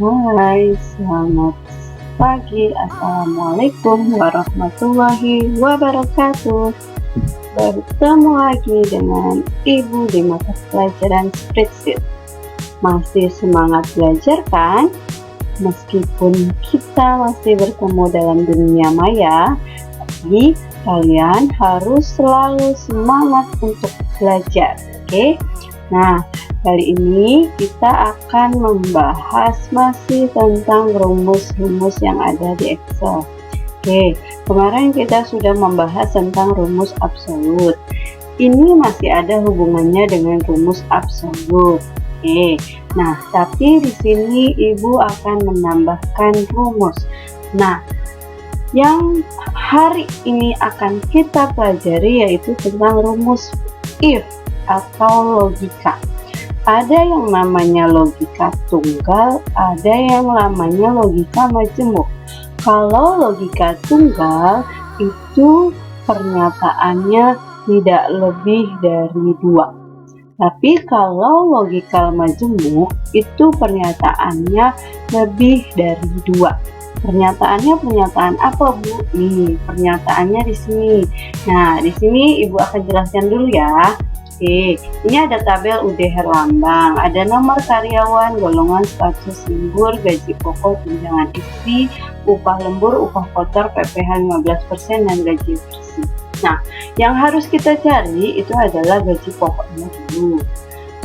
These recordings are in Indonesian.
Hai, selamat pagi. Assalamualaikum warahmatullahi wabarakatuh. Bertemu lagi dengan Ibu di mata pelajaran spreadsheet. Masih semangat belajar kan? Meskipun kita masih bertemu dalam dunia maya, tapi kalian harus selalu semangat untuk belajar, oke? Nah, kali ini kita akan membahas masih tentang rumus-rumus yang ada di Excel. Oke, kemarin kita sudah membahas tentang rumus absolut. Ini masih ada hubungannya dengan rumus absolut. Oke, nah tapi di sini Ibu akan menambahkan rumus. Nah, yang hari ini akan kita pelajari yaitu tentang rumus if atau logika. Ada yang namanya logika tunggal, ada yang namanya logika majemuk. Kalau logika tunggal itu pernyataannya tidak lebih dari 2. Tapi kalau logika majemuk itu pernyataannya lebih dari 2. Pernyataannya pernyataan apa, Bu? Nih, pernyataannya di sini. Nah, di sini Ibu akan jelaskan dulu ya. Oke, ini ada tabel UD Herlambang, ada nomor karyawan, golongan status lembur, gaji pokok, tunjangan istri, upah lembur, upah kotor, PPh 15%, dan gaji bersih. Nah, yang harus kita cari itu adalah gaji pokoknya dulu,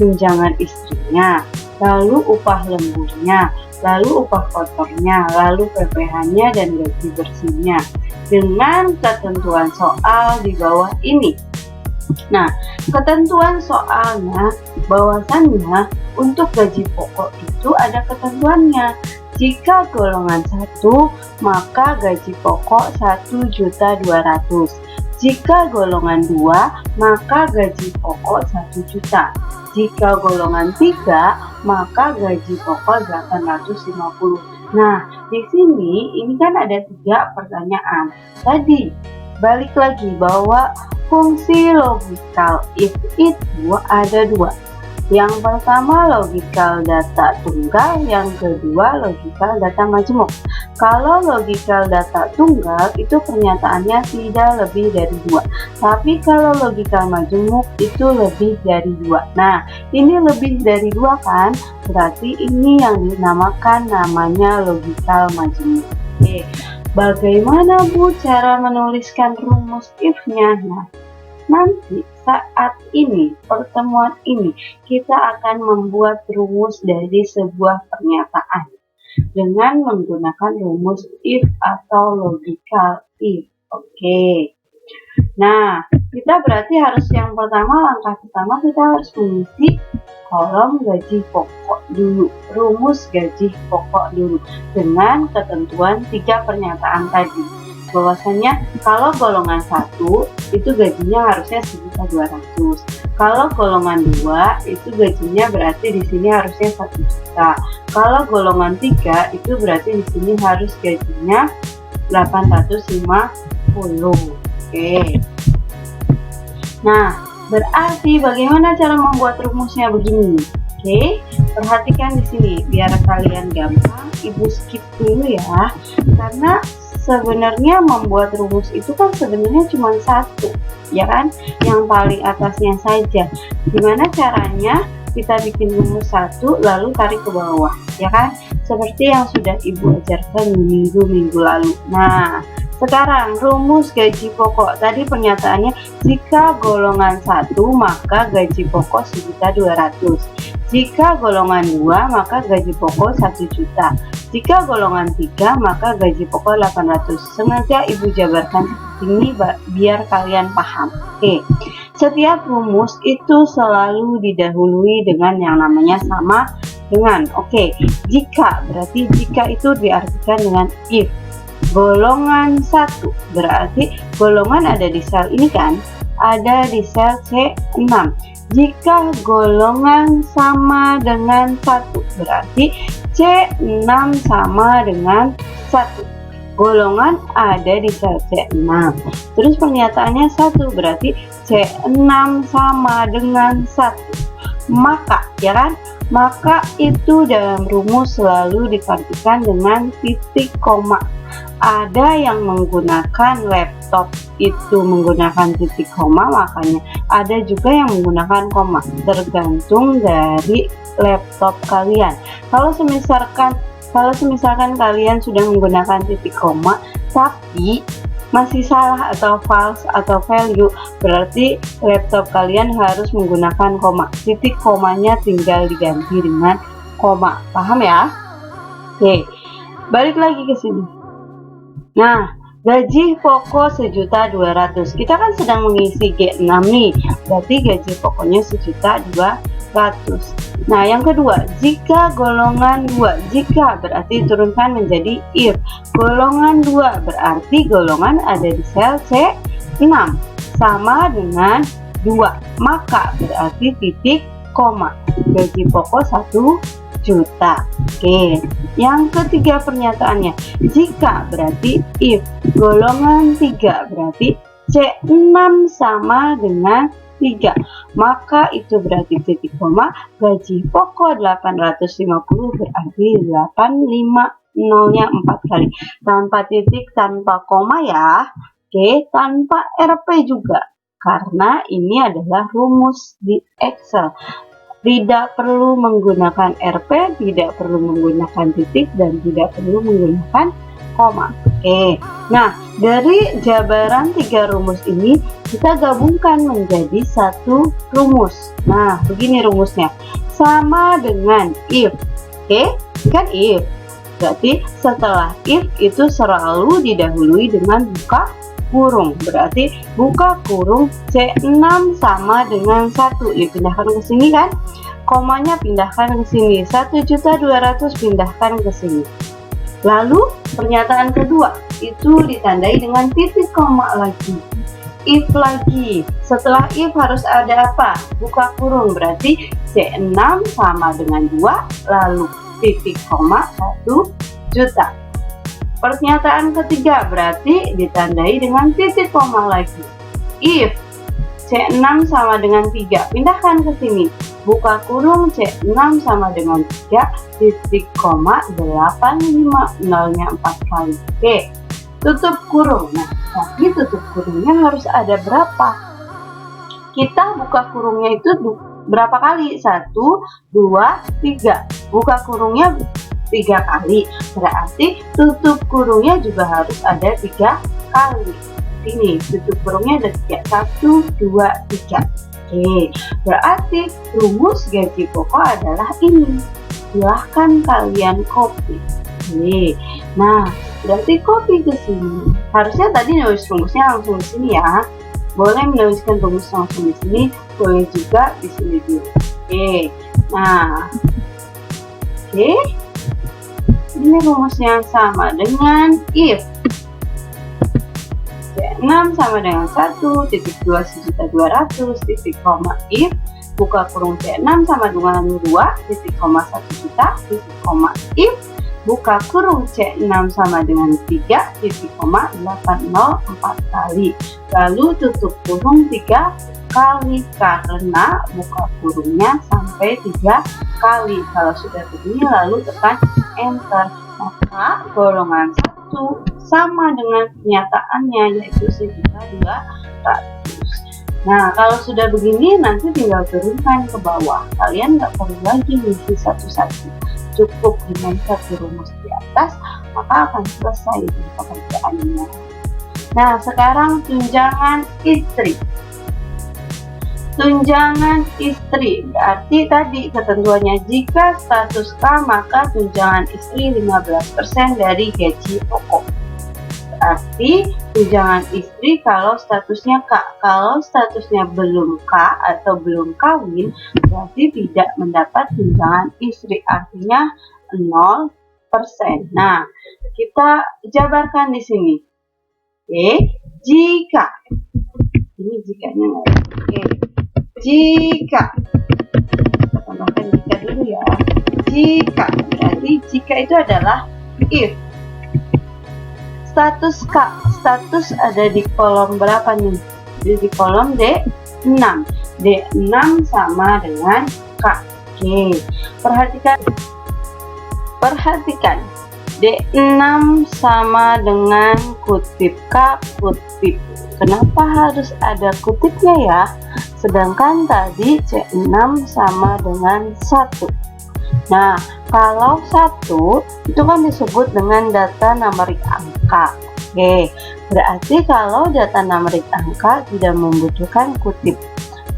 tunjangan istrinya, lalu upah lemburnya, lalu upah kotornya, lalu PPh-nya, dan gaji bersihnya, dengan ketentuan soal di bawah ini. Nah, ketentuan soalnya bahwasannya untuk gaji pokok itu ada ketentuannya. Jika golongan 1, maka gaji pokok 1.200.000. Jika golongan 2, maka gaji pokok 1 juta. Jika golongan 3, maka gaji pokok 850. Nah, di sini ini kan ada 3 pertanyaan. Tadi balik lagi bahwa fungsi logikal if itu ada 2. Yang pertama logikal data tunggal, yang kedua logikal data majemuk. Kalau logikal data tunggal itu pernyataannya tidak lebih dari 2. Tapi kalau logikal majemuk itu lebih dari 2. Nah, ini lebih dari 2 kan? Berarti ini yang dinamakan namanya logikal majemuk. Oke. Bagaimana, Bu, cara menuliskan rumus if-nya? Nah, nanti saat ini, pertemuan ini, kita akan membuat rumus dari sebuah pernyataan dengan menggunakan rumus if atau logical if. Oke. Nah, kita berarti harus yang pertama, langkah pertama kita harus mengisi kolom gaji pokok dulu, rumus gaji pokok dulu dengan ketentuan 3 pernyataan tadi. Bahwasanya kalau golongan 1 itu gajinya harusnya 1.200.000. Kalau golongan 2 itu gajinya berarti di sini harusnya 1 juta. Kalau golongan 3 itu berarti di sini harus gajinya 850. Oke. Nah, berarti bagaimana cara membuat rumusnya begini? Oke, perhatikan di sini biar kalian gampang. Ibu skip dulu ya, karena sebenarnya membuat rumus itu kan sebenarnya cuma 1, ya kan? Yang paling atasnya saja. Gimana caranya? Kita bikin rumus 1 lalu tarik ke bawah, ya kan? Seperti yang sudah Ibu ajarkan minggu lalu. Nah, sekarang rumus gaji pokok tadi pernyataannya jika golongan 1 maka gaji pokok 1.200.000. Jika golongan 2 maka gaji pokok 1 juta. Jika golongan 3 maka gaji pokok 800. Sengaja Ibu jabarkan seperti ini biar kalian paham. Oke. Setiap rumus itu selalu didahului dengan yang namanya sama dengan. Oke. Jika berarti jika itu diartikan dengan if. Golongan 1 berarti golongan ada di sel ini kan, ada di sel C6. Jika golongan sama dengan 1 berarti C6 sama dengan 1. Golongan ada di sel C6. Terus pernyataannya 1 berarti C6 sama dengan 1. Maka, ya kan? maka itu dalam rumus selalu digantikan dengan titik koma. Ada yang menggunakan laptop itu menggunakan titik koma, makanya ada juga yang menggunakan koma, tergantung dari laptop kalian. Kalau misalkan kalian sudah menggunakan titik koma tapi masih salah atau false atau value, berarti laptop kalian harus menggunakan koma. Titik komanya tinggal diganti dengan koma. Paham ya? Oke, balik lagi ke sini. Nah, gaji pokok 1.200.000. Kita kan sedang mengisi G6 nih, berarti gaji pokoknya 1.200.000. Nah, yang kedua, jika golongan 2, jika berarti turunkan menjadi if. Golongan 2 berarti golongan ada di sel C6 sama dengan 2, maka berarti titik koma. Gaji pokok 1 juta. Oke, yang ketiga pernyataannya, jika berarti if. Golongan 3 berarti C6 sama dengan 3, maka itu berarti titik koma. Gaji pokok 850 berarti 85 nolnya 4 kali, tanpa titik, tanpa koma ya. Oke, tanpa RP juga, karena ini adalah rumus di Excel. Tidak perlu menggunakan RP, tidak perlu menggunakan titik, dan tidak perlu menggunakan koma. Oke, nah dari jabaran 3 rumus ini kita gabungkan menjadi satu rumus. Nah, begini rumusnya, sama dengan if. Oke, kan if, berarti setelah if itu selalu didahului dengan buka kurung, berarti buka kurung C6 sama dengan 1, dipindahkan ke sini kan, komanya pindahkan ke sini, 1.200.000 pindahkan ke sini. Lalu pernyataan kedua itu ditandai dengan titik koma lagi, if lagi. Setelah if harus ada apa? Buka kurung, berarti C6 sama dengan 2, lalu titik koma 1 juta. Pernyataan ketiga berarti ditandai dengan titik koma lagi, if C6 sama dengan 3, pindahkan ke sini, buka kurung C6 sama dengan 3, titik koma 85 nolnya 4 kali. Oke, tutup kurung. Nah, tapi tutup kurungnya harus ada berapa? Kita buka kurungnya itu berapa kali? 1, 2, 3. Buka kurungnya 3 kali, berarti tutup kurungnya juga harus ada 3 kali. Ini tutup kurungnya ada 3, 1, 2, 3. Oke, berarti rumus gaji pokok adalah ini. Silahkan kalian copy. Oke, nah berarti copy ke sini. Harusnya tadi nulis rumusnya langsung di sini ya. Boleh menuliskan rumus langsung di sini, boleh juga di sini dulu. Oke, nah, oke. Ini rumusnya sama dengan if C6 sama dengan 1, titik 2 1.200.000, titik koma if, buka kurung C6 sama dengan 2, titik koma 1 juta, titik koma if, buka kurung C6 sama dengan 3, titik koma 804 kali, lalu tutup kurung 3 kali karena buka kurungnya sampai 3 kali. Kalau sudah begini lalu tekan enter, maka golongan 1 sama dengan kenyataannya, yaitu 1.200.000. Nah, kalau sudah begini nanti tinggal turunkan ke bawah, kalian nggak perlu lagi ngisi satu-satu, cukup dengan satu rumus di atas maka akan selesai pekerjaannya. Nah, sekarang tunjangan istri. Tunjangan istri berarti tadi ketentuannya, jika status K maka tunjangan istri 15% dari gaji pokok. Berarti tunjangan istri kalau statusnya K, kalau statusnya belum K atau belum kawin berarti tidak mendapat tunjangan istri, artinya 0%. Nah, kita jabarkan di sini. Oke, jika ini jikanya nggak ada. Oke, jika kita tambahkan jika dulu ya. Jika berarti jika itu adalah if. Status K, status ada di kolom berapa nih? Di kolom D6. D6 sama dengan K. Oke, Perhatikan, D6 sama dengan kutip K kutip. Kenapa harus ada kutipnya ya? Sedangkan tadi C6 sama dengan 1. Nah, kalau 1 itu kan disebut dengan data numerik angka. Oke, berarti kalau data numerik angka tidak membutuhkan kutip.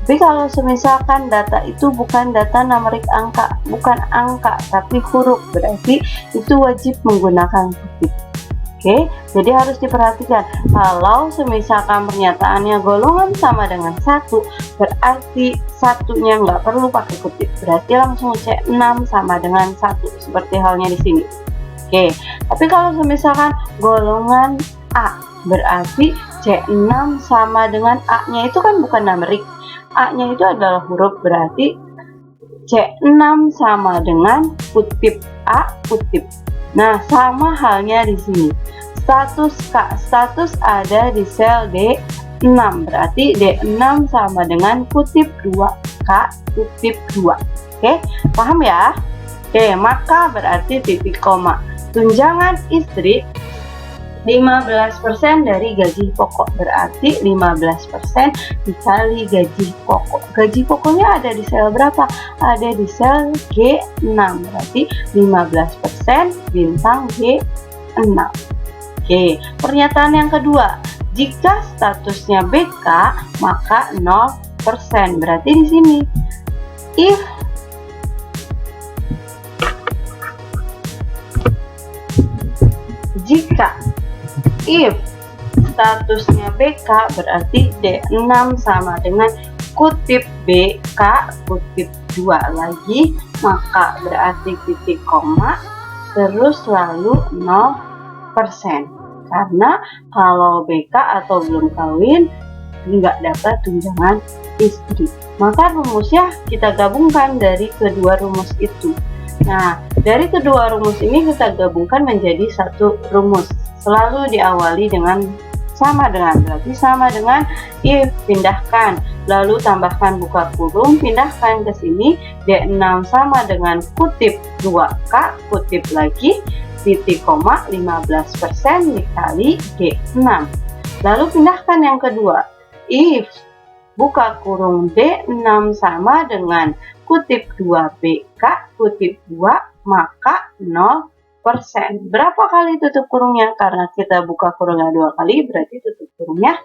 Tapi kalau misalkan data itu bukan data numerik angka, bukan angka tapi huruf, berarti itu wajib menggunakan kutip. Oke, jadi harus diperhatikan. Kalau misalkan pernyataannya golongan sama dengan 1, berarti satunya nggak perlu pakai kutip. Berarti langsung C6 sama dengan 1, seperti halnya di sini. Oke, tapi kalau misalkan golongan A, berarti C6 sama dengan A-nya itu kan bukan numerik. A-nya itu adalah huruf, berarti C6 sama dengan kutip A kutip. Nah, sama halnya di sini. Status K, status ada di sel D6, berarti D6 sama dengan kutip 2K kutip 2. Oke, paham ya? Oke, maka berarti titik koma. Tunjangan istri 15% dari gaji pokok, berarti 15% dikali gaji pokok. Gaji pokoknya ada di sel berapa? Ada di sel G6, berarti 15% bintang G6. Oke, pernyataan yang kedua, jika statusnya BK maka 0%. Berarti di sini if statusnya BK berarti D6 sama dengan kutip BK kutip 2 lagi, maka berarti titik koma terus lalu 0%. Karena kalau BK atau belum kawin nggak dapat tunjangan istri. Maka rumusnya kita gabungkan dari kedua rumus itu. Nah, dari kedua rumus ini kita gabungkan menjadi satu rumus. Selalu diawali dengan sama dengan, berarti sama dengan if, pindahkan, lalu tambahkan buka kurung, pindahkan ke sini, D6 sama dengan kutip 2K kutip lagi, titik koma 15% dikali G6. Lalu pindahkan yang kedua, if buka kurung D6 sama dengan kutip 2BK kutip 2 maka 0%. Berapa kali tutup kurungnya? Karena kita buka kurungnya 2 kali, berarti tutup kurungnya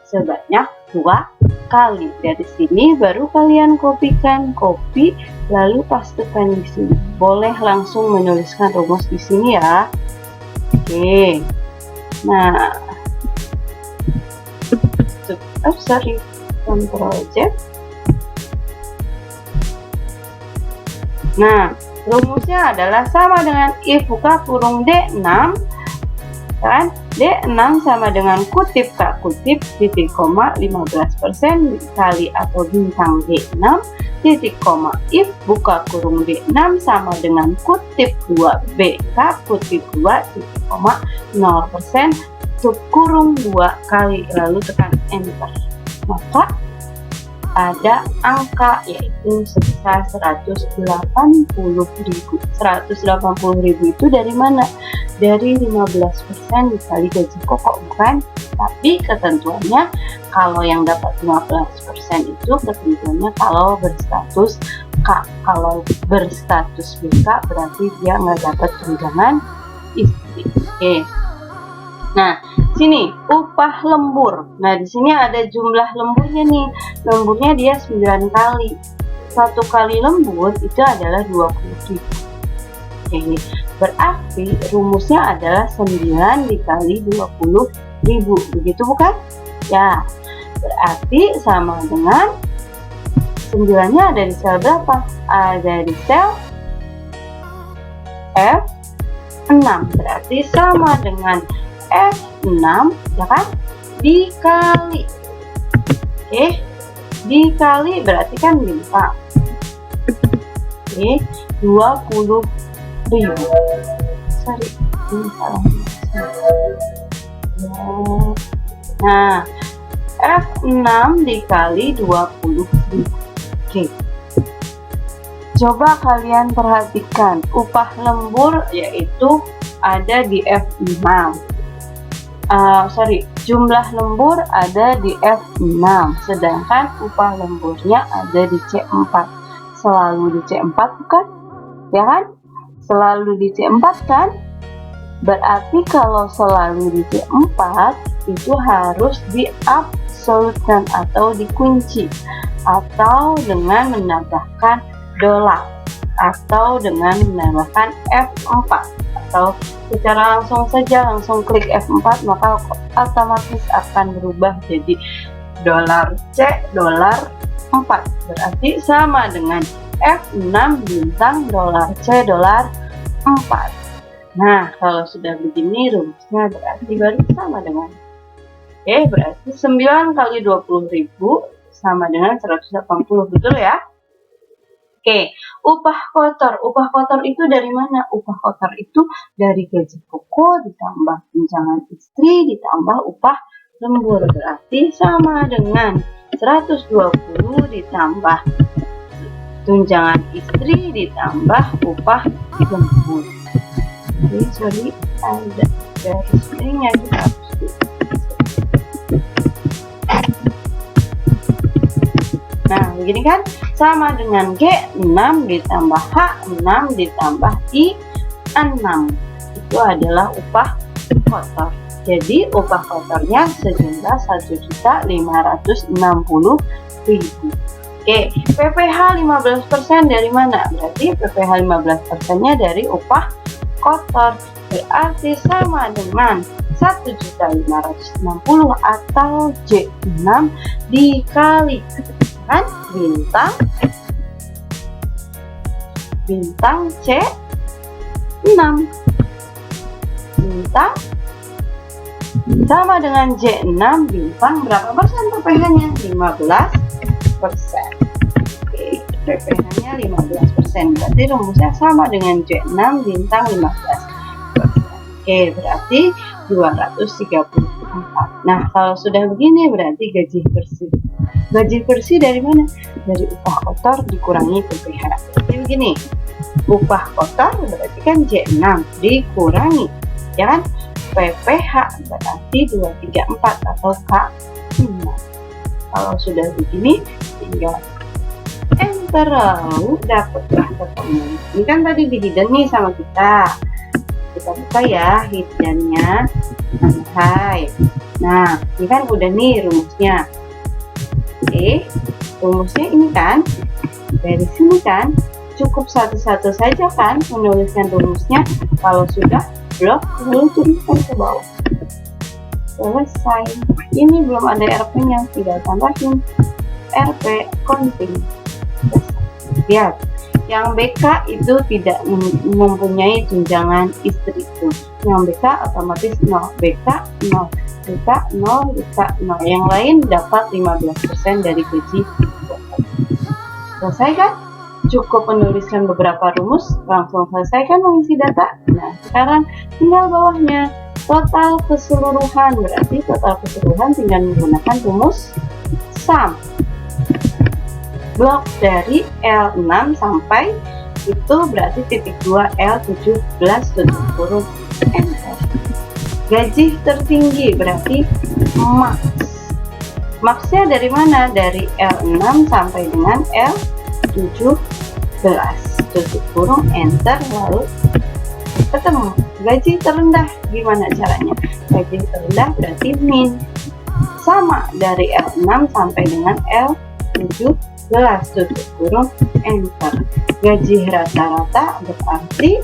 sebanyak 2 kali. Dari sini baru kalian kopikan, copy lalu pastekan di sini. Boleh langsung menuliskan rumus di sini ya. Oke. Nah, Ctrl Z. Nah, rumusnya adalah sama dengan if buka kurung D6 kan, D6 sama dengan kutip K kutip titik koma 15% dikali atau bintang D6 titik koma if buka kurung D6 sama dengan kutip 2BK kutip 2 titik koma 0% tutup kurung 2 kali lalu tekan enter, maka ada angka yaitu sebesar 180.000. 180.000 itu dari mana? Dari 15% dikali gaji pokok, bukan? Tapi ketentuannya kalau yang dapat 15% itu ketentuannya kalau berstatus K. Kalau berstatus BK berarti dia nggak dapat tunjangan istri. Oke. Nah, sini upah lembur. Nah, di sini ada jumlah lemburnya nih. Lemburnya dia 9 kali. 1 kali lembur itu adalah 20.000. Oke, berarti rumusnya adalah 9 dikali 20.000. Begitu bukan? Ya, berarti sama dengan 9-nya ada di sel berapa? Ada di sel F6. Berarti sama dengan F6 ya kan, dikali dikali berarti kan bintang 20.000. Nah, F6 dikali 20.000. Coba kalian perhatikan, upah lembur yaitu ada di F6. Jumlah lembur ada di F6, sedangkan upah lemburnya ada di C4. Selalu di C4 bukan? Ya kan? Selalu di C4 kan? Berarti kalau selalu di C4 itu harus diabsolutkan atau dikunci, atau dengan menambahkan dolar, atau dengan menambahkan F4, atau secara langsung klik F4 maka otomatis akan berubah jadi dolar C dolar 4, berarti sama dengan F6 bintang dolar C dolar 4. Nah, kalau sudah begini rumusnya berarti baru sama dengan berarti 9 kali 20.000 sama dengan 180, betul ya? Upah kotor. Upah kotor itu dari mana? Upah kotor itu dari gaji pokok ditambah tunjangan istri ditambah upah lembur, berarti sama dengan 120 ditambah tunjangan istri ditambah upah lembur. Sorry, ada garis miringnya kita hapus. Nah, begini kan? Sama dengan G6 ditambah H6 ditambah I6. Itu adalah upah kotor. Jadi, upah kotornya sejumlah 1.560.000. PPh 15% dari mana? Berarti PPh 15%-nya dari upah kotor, berarti sama dengan 1.560 atau J6 dikali kan bintang C6, bintang sama dengan J6 bintang berapa persen PPh-nya? 15%. PPh-nya 15%, berarti rumusnya sama dengan J6 bintang 15%. Berarti 234. Nah, kalau sudah begini berarti gaji bersih. Gaji bersih dari mana? Dari upah kotor dikurangi PPh. Jadi begini, upah kotor berarti kan J6 dikurangi, ya kan? PPh berarti 234 atau K6. Kalau sudah begini, tinggal enter, lalu dapatlah ketemu. Ini kan tadi dividen nih sama kita. Kita buka ya hiddennya. Hai. Nah, ini kan udah nih rumusnya. Rumusnya ini kan dari sini kan cukup satu-satu saja kan menuliskan rumusnya. Kalau sudah blok, lalu tuliskan ke bawah. Selesai. Ini belum ada RP-nya, tinggal tambahin RP continue. Lihat, yang BK itu tidak mempunyai tunjangan istri itu. Yang BK otomatis 0, BK 0, BK 0, BK 0. Yang lain dapat 15% dari gaji. Selesai kan? Cukup menuliskan beberapa rumus, langsung selesai kan mengisi data. Nah, sekarang tinggal bawahnya total keseluruhan, berarti total keseluruhan tinggal menggunakan rumus sum. Blok dari L6 sampai itu berarti titik 2 L17 tutup kurung enter. Gaji tertinggi berarti max. Maxnya dari mana? Dari L6 sampai dengan L17 tutup kurung enter, lalu ketemu. Gaji terendah gimana caranya? Gaji terendah berarti min, sama dari L6 sampai dengan L17 tutup kurung enter. Gaji rata-rata berarti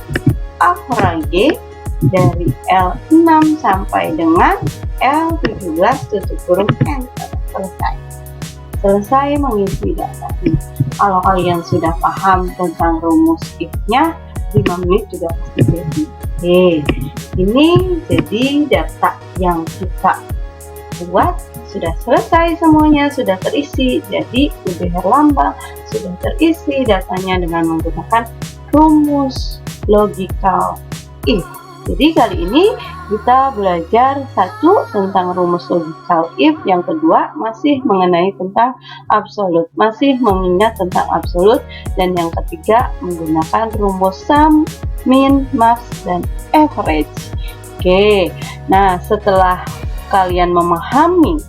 average dari L6 sampai dengan L17 tutup kurung enter. Selesai mengisi data. Kalau kalian sudah paham tentang rumus if-nya, 5 menit juga pasti jadi. Ini jadi data yang kita buat sudah selesai semuanya, sudah terisi. Jadi UBH lambang sudah terisi datanya dengan menggunakan rumus logical if. Jadi kali ini kita belajar satu tentang rumus logical if, yang kedua masih mengenai tentang absolute, masih mengingat tentang absolute, dan yang ketiga menggunakan rumus sum, min, max, dan average. Oke, nah setelah kalian memahami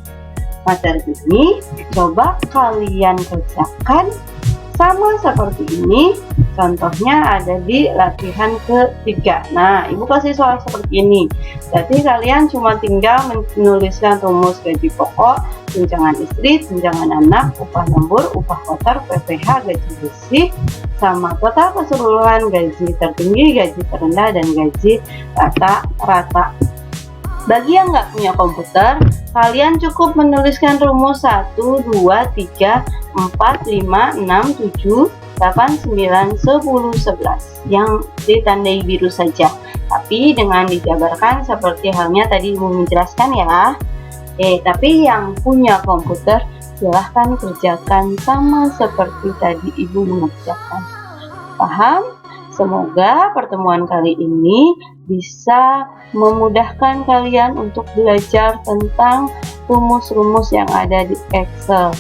materi ini, coba kalian kerjakan sama seperti ini. Contohnya ada di latihan ketiga. Nah, Ibu kasih soal seperti ini. Jadi kalian cuma tinggal menuliskan rumus gaji pokok, tunjangan istri, tunjangan anak, upah lembur, upah kotor, PPh, gaji bersih, sama total keseluruhan gaji tertinggi, gaji terendah, dan gaji rata-rata. Bagi yang nggak punya komputer, kalian cukup menuliskan rumus 1, 2, 3, 4, 5, 6, 7, 8, 9, 10, 11 yang ditandai biru saja. Tapi dengan dijabarkan seperti halnya tadi Ibu menjelaskan ya. Tapi yang punya komputer silahkan kerjakan sama seperti tadi Ibu mengerjakan. Paham? Semoga pertemuan kali ini bisa memudahkan kalian untuk belajar tentang rumus-rumus yang ada di Excel.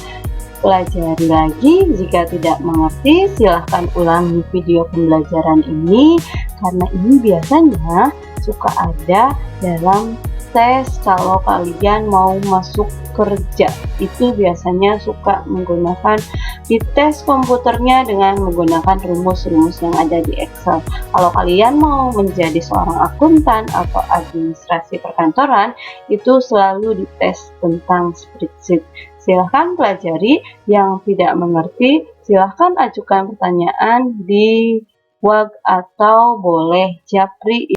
Pelajari lagi, jika tidak mengerti silahkan ulangi video pembelajaran ini, karena ini biasanya suka ada dalam tes kalau kalian mau masuk kerja. Itu biasanya suka menggunakan di tes komputernya dengan menggunakan rumus-rumus yang ada di Excel. Kalau kalian mau menjadi seorang akuntan atau administrasi perkantoran, itu selalu dites tentang spreadsheet. Silahkan pelajari, yang tidak mengerti silahkan ajukan pertanyaan di WhatsApp atau boleh japri